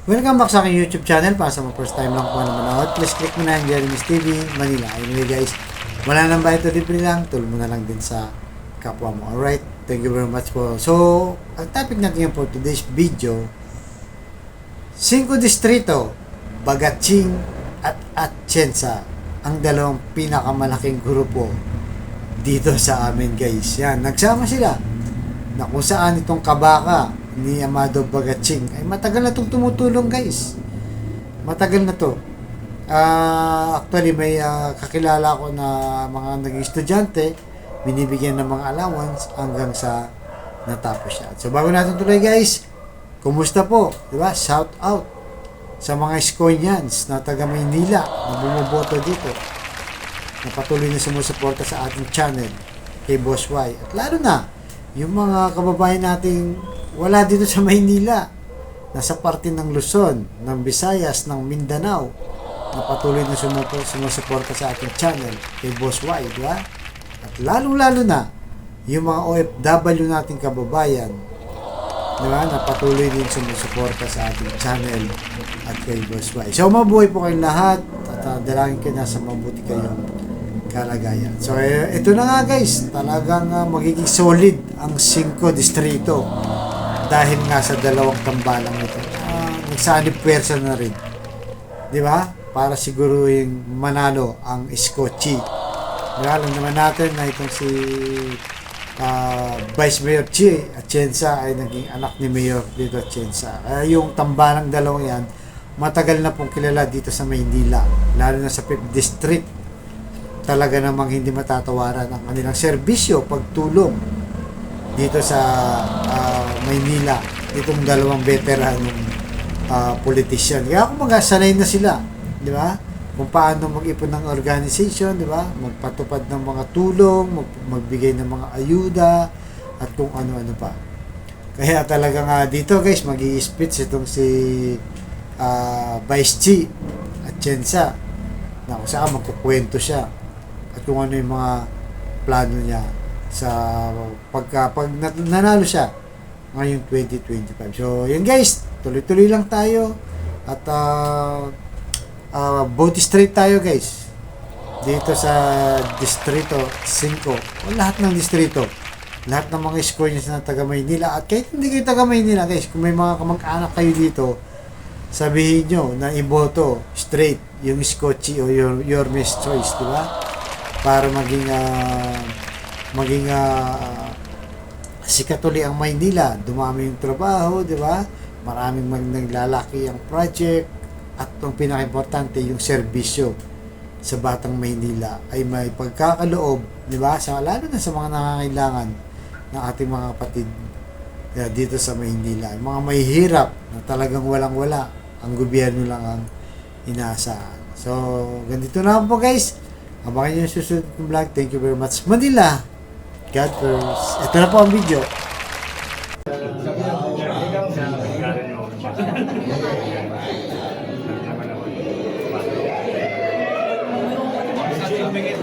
Welcome back sa aking YouTube channel. Para sa mga first time lang po na manood, please click mo na yung Jeremy's TV Manila. Anyway guys, wala nang bayad to libre lang. Tulong mo na lang din sa kapwa mo. Alright, thank you very much po. So, ang topic natin for today's video, 5 distrito, Bagatsing at Atienza, ang dalawang pinakamalaking grupo dito sa amin guys. Yan, nagsama sila na kung saan itong kabaka ni Amado Bagatsing ay matagal na itong tumutulong guys. Matagal na to. Actually may kakilala ko na mga naging estudyante, binibigyan ng mga allowance hanggang sa natapos siya. So bago natin tuloy guys, kumusta po? Diba? Shout out sa mga Iskoyans na taga Maynila na bumuboto dito, na patuloy na sumusuporta sa ating channel kay Boss Y. At lalo na yung mga kababayan nating wala dito sa Maynila, nasa parte ng Luzon, ng Visayas, ng Mindanao, na patuloy na sumusuporta sa ating channel kay Boss Y, di ba? At lalo na yung mga OFW nating kababayan, di ba, na patuloy din sumusuporta sa ating channel at kay Boss Y. So mabuhay po kayong lahat at dalangin kayo na sa mabuti kayong kalagayan. So ito na nga guys, talagang magiging solid ang 5 distrito dahil nga sa dalawang tambalang ito. Nagsanib pwersa na rin, di ba, para siguruhin manalo ang Iskochi. Alam naman natin na itong si Vice Mayor Chi Atienza ay naging anak ni Mayor dito Atienza. Kaya yung tambalang dalawang yan matagal na pong kilala dito sa Maynila, lalo na sa 5th District. Talaga namang hindi matatawaran ang kanilang serbisyo, pagtulong dito sa Maynila, itong dalawang veteranong politician. Kaya kung sanay na sila, di ba? Kung paano mag-ipon ng organization, di ba? Magpatupad ng mga tulong, magbigay ng mga ayuda, at kung ano-ano pa. Kaya talaga nga dito guys, mag-i-speech itong si Vice Chi Atienza, na kung saan magkukwento siya at kung ano yung mga plano niya sa pag nanalo siya ngayong 2025. So yun guys, tuloy-tuloy lang tayo at vote straight tayo guys dito sa distrito 5 o lahat ng distrito, lahat ng mga Iskoyans na taga Maynila. At kahit hindi kayo taga Maynila guys, kung may mga kamag-anak kayo dito, sabihin nyo na iboto straight yung Iskochi o your Miss Choice, di ba? Para maging sikat uli ang Maynila, dumami yung trabaho, di ba? Maraming naglalaki ang project, at ang pinaka-importante yung serbisyo sa batang Maynila ay may pagkakaloob, di ba? Lalo na sa mga nangangailangan ng ating mga kapatid dito sa Maynila, yung mga mahihirap na talagang walang-wala, ang gobyerno lang ang inaasahan. So, ganito na po guys. Abangan nyo yung susunod ng vlog. Thank you very much, Manila. God first. Ito na po ang video.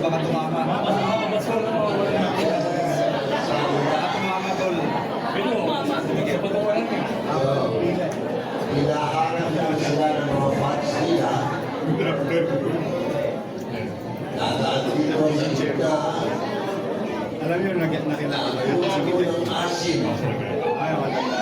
Baka tumama. Hinaharap lang sila ng mga fans nila. Dito na Alam niyo, nakilala ko yun. ako ng asin. Ay, maganda.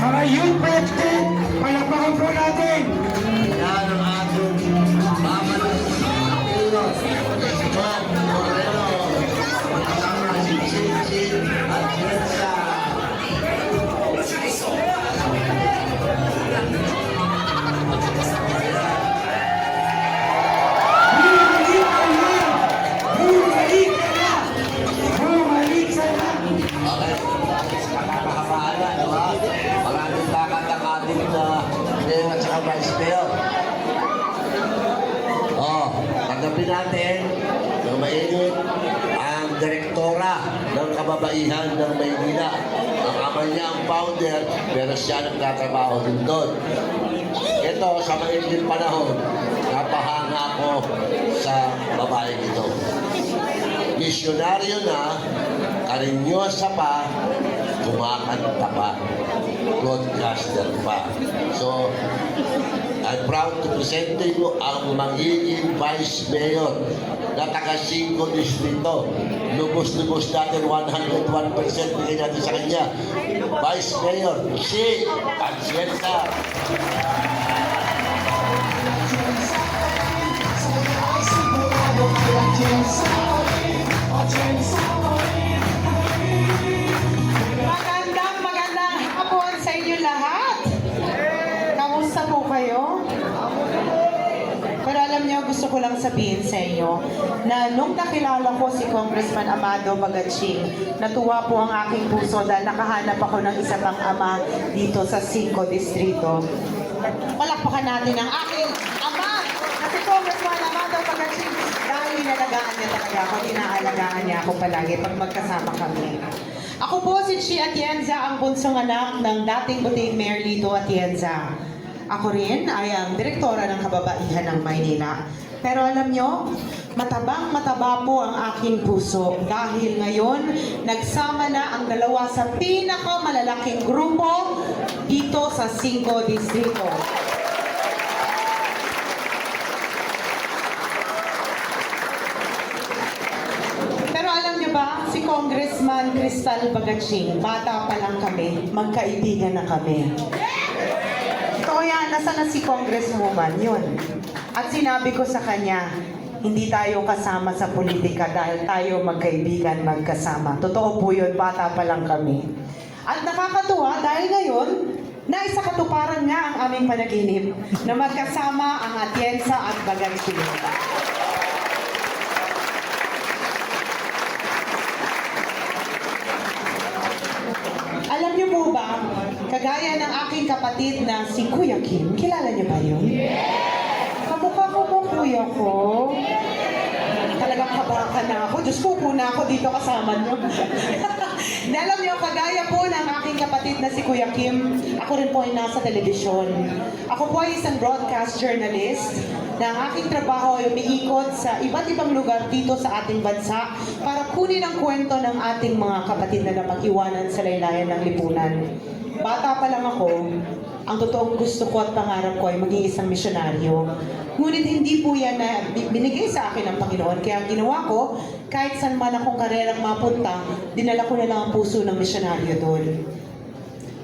Mga youth president, palapakan po natin! Yan ang ating mamalong Pilos, Juan Moreno, kasama si Chinchin at Yensa. Senadora ng Kababaihan ng Maynila. Ang ama niya ang founder, pero siya nagtatrabaho din doon. Ito, sa maiging panahon, napahanga ko sa babaeng ito. Misyonaryo na, karinyosa pa, kumakanta pa, broadcaster pa. So, I'm proud to present to you ang magiging Vice Mayor na taga 5 distrito. Lubos-lubos natin 101% bigay natin sa kanya. Vice Mayor, si Atienza. Magandang hapon sa inyo lahat. Kamusta po kayo? Pero alam niyo, gusto ko lang sabihin sa inyo na nung nakilala ko si Congressman Amado Bagaching, natuwa po ang aking puso dahil nakahanap ako ng isa pang ama dito sa 5 distrito. Palakpakan natin ang aking ama na si Congressman Amado Bagaching dahil inalagaan niya talaga ako, inaalagaan niya ako palagi pag magkasama kami. Ako po si Chi Atienza, ang bunsong anak ng dating Buting Mayor Lito Atienza. Ako rin ay ang direktora ng Kababaihan ng Maynila. Pero alam nyo, matabang-mataba po ang aking puso dahil ngayon nagsama na ang dalawa sa pinakamalalaking grupo dito sa 5 distrito. Pero alam nyo ba, si Congressman Cristal Bagaching, bata pa lang kami, magkaibigan na kami. Totoo yan, nasa na si Congresswoman, yun. At sinabi ko sa kanya, hindi tayo kasama sa politika dahil tayo magkaibigan, magkasama. Totoo po yun, bata pa lang kami. At nakakatuwa dahil ngayon, naisa katuparan nga ang aming panaginip na magkasama ang Atienza at Bagaching. Alam niyo po ba, kagaya ng aking kapatid na si Kuya Kim, kilala niyo ba yun? Kamukha ko po, kuya ko. Talagang kabakan na ako. Diyos ko, na ako dito kasama niyo. Alam niyo, kagaya po ng aking kapatid na si Kuya Kim, ako rin po ay nasa telebisyon. Ako po ay isang broadcast journalist na ang aking trabaho ay umiikot sa iba't ibang lugar dito sa ating bansa para kunin ang kwento ng ating mga kapatid na napag-iwanan sa laylayan ng lipunan. Bata pa lang ako, ang totoong gusto ko at pangarap ko ay maging isang misyonaryo. Ngunit hindi po yan na binigay sa akin ng Panginoon. Kaya ang ginawa ko, kahit saan man akong karerang mapunta, dinala ko na lang ang puso ng misyonaryo doon.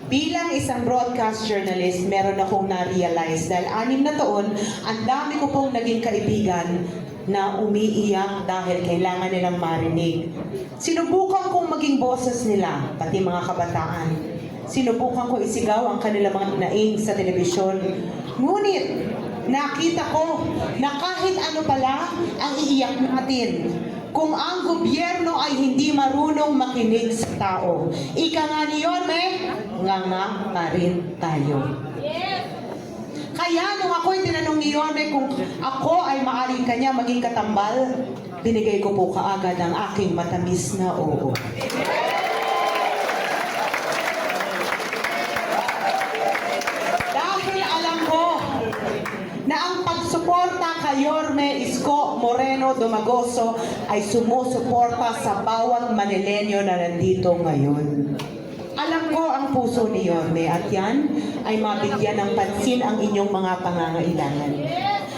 Bilang isang broadcast journalist, meron akong na-realize dahil 6 na taon, ang dami ko pong naging kaibigan na umiiyak dahil kailangan nilang marinig. Sinubukan kong maging boses nila, pati mga kabataan. Sinubukan ko isigaw ang kanilang mga naing sa telebisyon. Ngunit, nakita ko na kahit ano pala ang iiyak natin. Kung ang gobyerno ay hindi marunong makinig sa tao, ika nga ni Yorme, nga pa rin tayo. Kaya nung ako'y tinanong ni Yorme kung ako ay maaaring kanya maging katambal, binigay ko po kaagad ang aking matamis na oo. Dahil alam ko na ang pagsuporta kay Yorme Isko Moreno Dumagoso ay sumusuporta sa bawat Manileño na nandito ngayon. Alam ko ang puso ni Yorme at yan ay mabigyan ng pansin ang inyong mga pangangailangan.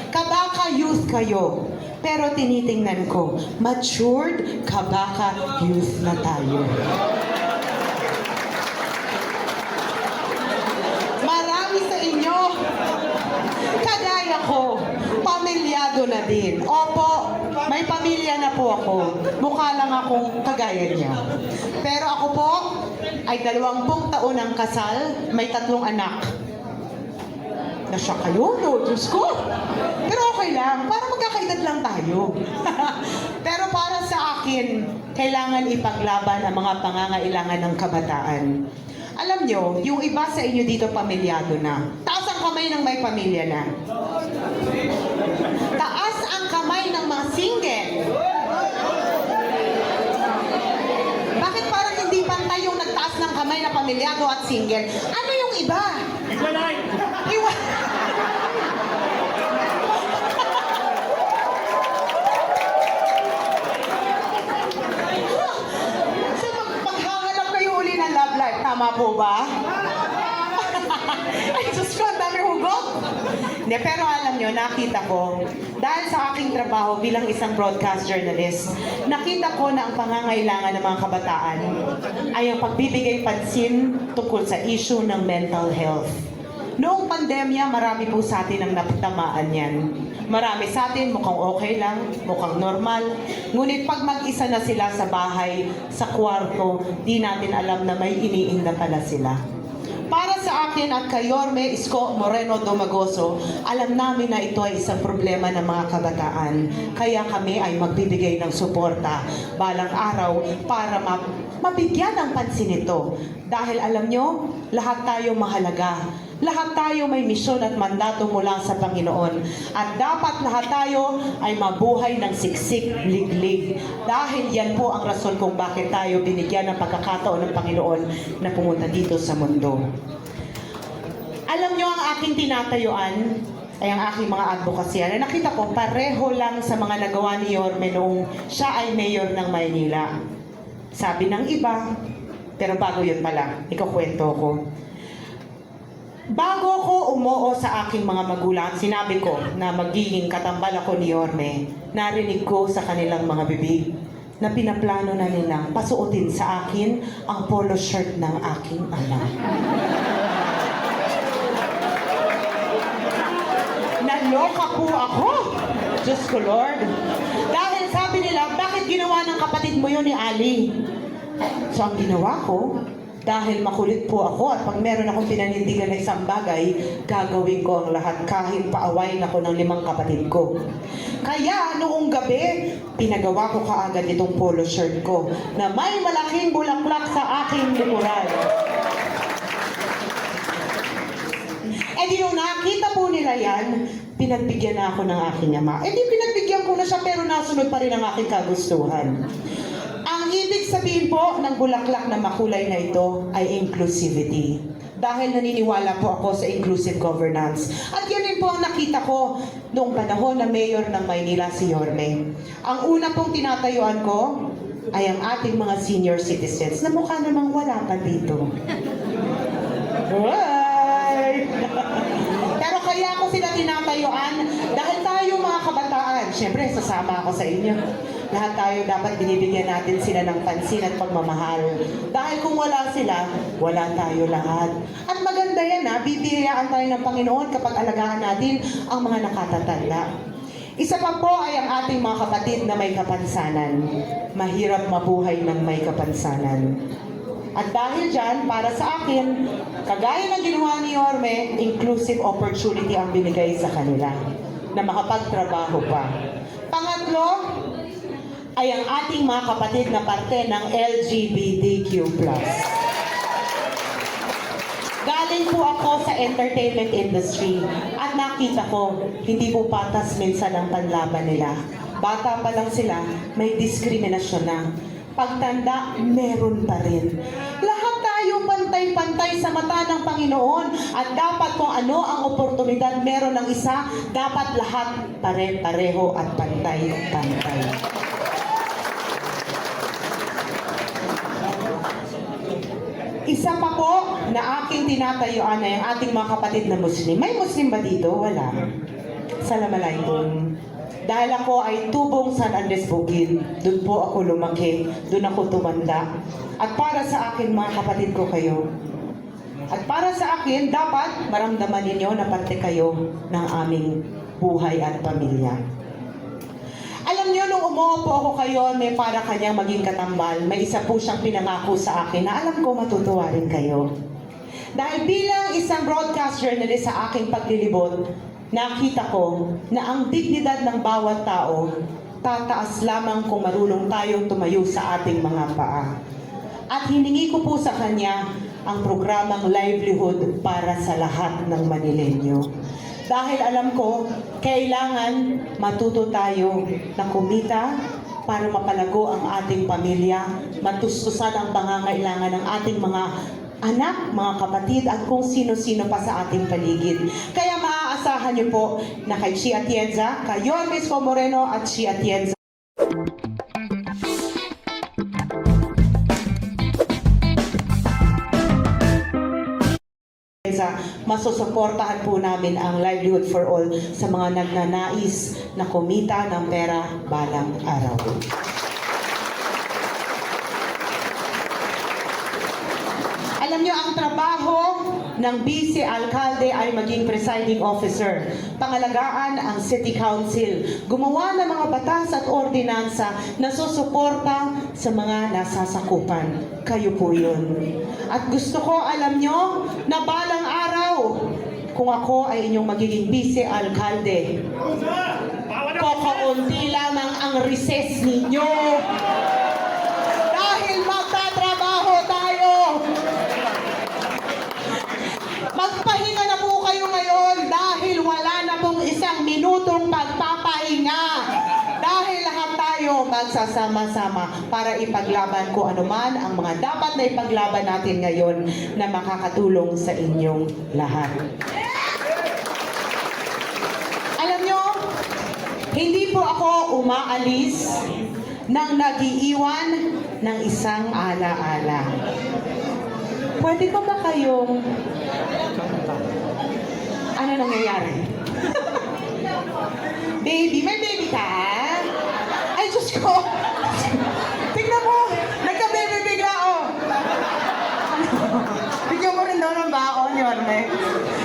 Kabaka youth kayo, pero tinitingnan ko, matured kabaka youth na tayo. Marami sa inyo, kagaya ko, pamilyado na din. Opo, may pamilya na po ako. Mukha lang akong kagaya niya. Pero ako po, ay 20 taon ang kasal, may 3 anak. Nasya kayo, no? Diyos ko. Pero okay lang, para magkakaedad lang tayo. Pero para sa akin, kailangan ipaglaban ang mga pangangailangan ng kabataan. Alam nyo, yung iba sa inyo dito pamilyado na. Taas ang kamay ng may pamilya na. Taas ang kamay ng mga single. magkahiwalay na pamilyado at single. Ano yung iba? Iwalay! So, maghahanap kayo uli ng love life. Tama po ba? Ay, Diyos ko, ang dami hugot. Hindi, pero alam nyo, nakita ko, dahil sa aking trabaho bilang isang broadcast journalist, nakita ko na ang pangangailangan ng mga kabataan ay ang pagbibigay pansin tungkol sa issue ng mental health. Noong pandemya, marami po sa atin ang napatamaan yan. Marami sa atin mukhang okay lang, mukhang normal. Ngunit pag mag-isa na sila sa bahay, sa kwarto, di natin alam na may iniinda pala sila. Para sa akin at kay Yorme Isko Moreno Domagoso, alam namin na ito ay isang problema ng mga kabataan. Kaya kami ay magbibigay ng suporta balang araw para mabigyan ng pansin ito. Dahil alam nyo, lahat tayo mahalaga. Lahat tayo may misyon at mandato mula sa Panginoon. At dapat lahat tayo ay mabuhay ng siksik, liglig. Dahil yan po ang rason kung bakit tayo binigyan ng pagkakataon ng Panginoon na pumunta dito sa mundo. Alam nyo, ang aking tinatayuan ay ang aking mga advocacy. Nakita ko, pareho lang sa mga nagawa ni Yorme noong siya ay mayor ng Maynila. Sabi ng iba, pero bago yun pala, ikukwento ko. Bago ko umuo sa aking mga magulang, sinabi ko na magiging katambal ako ni Yorme, narinig ko sa kanilang mga bibig na pinaplano na nilang pasuotin sa akin ang polo shirt ng aking ama. Naloka po ako! Diyos ko, Lord! Dahil sabi nila, bakit ginawa ng kapatid mo yun ni Ali? So ang ginawa ko, dahil makulit po ako at pag meron akong pinanindigan na isang bagay, gagawin ko ang lahat kahit paawayin ako ng 5 kapatid ko. Kaya noong gabi, pinagawa ko kaagad itong polo shirt ko na may malaking bulaklak sa aking likuran. Eh di nung nakita po nila yan, pinagbigyan na ako ng aking ama. Eh di pinagbigyan ko na siya pero nasunod pa rin ang aking kagustuhan. Ang ibig sabihin po ng bulaklak na makulay na ito ay inclusivity. Dahil naniniwala po ako sa inclusive governance. At yan din po ang nakita ko noong panahon na mayor ng Maynila si Yorme. Ang una pong tinatayuan ko ay ang ating mga senior citizens na mukha namang wala pa dito. Right? Pero kaya ko sila tinatayuan dahil tayo mga kabataan, syempre sasama ako sa inyo. Lahat tayo dapat binibigyan natin sila ng pansin at pagmamahal. Dahil kung wala sila, wala tayo lahat. At maganda yan bibiyayaan tayo ng Panginoon kapag alagaan natin ang mga nakatatanda. Isa pa po ay ang ating mga kapatid na may kapansanan. Mahirap mabuhay ng may kapansanan. At dahil dyan, para sa akin, kagaya ng ginawa ni Yorme, inclusive opportunity ang binigay sa kanila na makapagtrabaho pa. Pangatlo, ay ang ating mga kapatid na parte ng LGBTQ+. Galing po ako sa entertainment industry at nakita ko, hindi po patas minsan ang panlaban nila. Bata pa lang sila, may diskriminasyon na. Pagtanda, meron pa rin. Lahat tayo pantay-pantay sa mata ng Panginoon at dapat kung ano ang oportunidad meron ng isa, dapat lahat pare-pareho at pantay-pantay. Isa pa po na aking tinatayuan ay ang ating mga kapatid na Muslim. May Muslim ba dito? Wala. Assalamualaikum. Dahil ako ay tubong San Andres Bukid, doon po ako lumaki, doon ako tumanda. At para sa akin, mga kapatid ko kayo. At para sa akin, dapat maramdaman ninyo na parte kayo ng aming buhay at pamilya. Alam nyo, nung umuo po ako kayo, may para kanyang maging katambal, may isa po siyang pinangako sa akin na alam ko matutuwa rin kayo. Dahil bilang isang broadcast journalist sa aking paglilibot, nakita ko na ang dignidad ng bawat tao, tataas lamang kung marunong tayong tumayo sa ating mga paa. At hiningi ko po sa kanya ang programang livelihood para sa lahat ng Manileño. Dahil alam ko, kailangan matuto tayo na kumita para mapalago ang ating pamilya, matustusan ang pangangailangan ng ating mga anak, mga kapatid, at kung sino-sino pa sa ating paligid. Kaya maaasahan niyo po na kay Chi Atienza, kay Yorme Isko Moreno at Chi Atienza, masusuportahan po namin ang livelihood for all sa mga nagnanais na kumita ng pera balang araw. Alam niyo, ang trabaho ng vice alkalde ay maging presiding officer, pangalagaan ang city council, gumawa ng mga batas at ordinansa na susuporta sa mga nasasakupan. Kayo po yun. At gusto ko, alam niyo, na balang araw, kung ako ay inyong magiging vice alkalde, kakaunti lamang ang recess ninyo. Dahil magtatrabaho tayo. Magpahinga na po kayo ngayon dahil wala na pong isang minutong pagpapahinga. Dahil lahat tayo magsasama-sama para ipaglaban kung anuman ang mga dapat na ipaglaban natin ngayon na makakatulong sa inyong lahat. Alam nyo, hindi po ako umaalis nang nag-iiwan ng isang alaala. Pwede ko ba kayong... Ano nangyayari? Baby, may baby ka? Ay, Diyos ko! Tingnan mo! Nagka-baby bigla, oh! Bigyan mo rin daw ng baon, Yorme.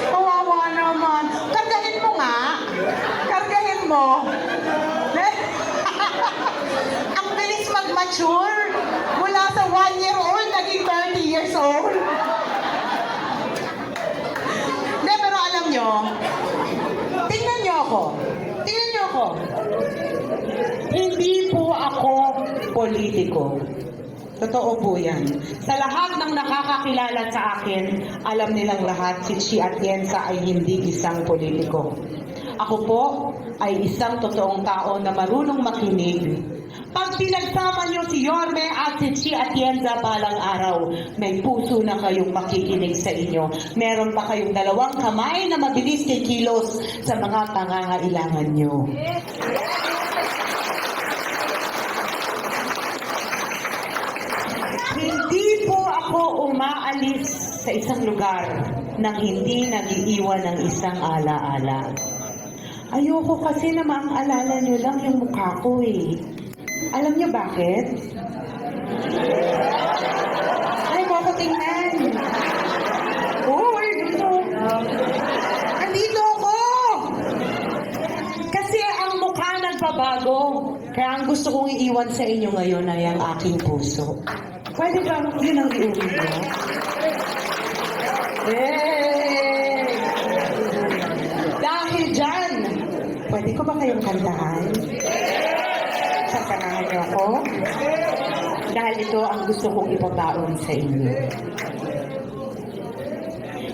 Kawawa naman. Kargahin mo nga. Kargahin mo. Ang bilis mag-mature. Mula sa 1-year-old, naging 30 years old. Hindi, pero alam nyo, tingnan nyo ako. Tingnan nyo ako. Hindi po ako politiko. Totoo po yan. Sa lahat ng nakakakilala sa akin, alam nilang lahat si Chi Atienza ay hindi isang politiko. Ako po ay isang totoong tao na marunong makinig. Pag pinagsama niyo si Yorme at si Chi Atienza balang araw, may puso na kayong makikinig sa inyo. Meron pa kayong 2 kamay na mabilis kikilos sa mga pangangailangan niyo. Hindi po ako umaalis sa isang lugar nang hindi nag-iiwan ng isang alaala. Ayoko kasi na maaalala niyo lang yung mukha ko eh. Alam niyo bakit? Ay, mo ko tingnan. Uy, dito. Andito ako! Kasi ang mukha nagbabago. Kaya ang gusto kong iiwan sa inyo ngayon ay ang aking puso. Pwede ba yun ang iuwi mo? Yay! Dahil dyan, pwede ko ba kayong kantahan? Sasanahan niyo ako? Dahil ito ang gusto kong ipataon sa inyo.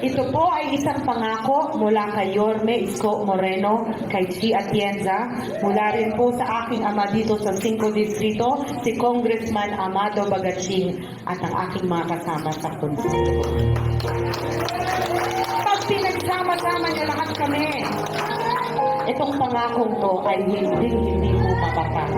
Ito po ay isang pangako mula kay Yorme Isko Moreno, kay Chi Atienza, mula rin po sa aking ama dito sa 5 Distrito, si Congressman Amado Bagaching, at ang aking mga kasama sa konseho. Pag pinagsama-sama niyo lahat kami, itong pangakong to ay hindi po mapapagod.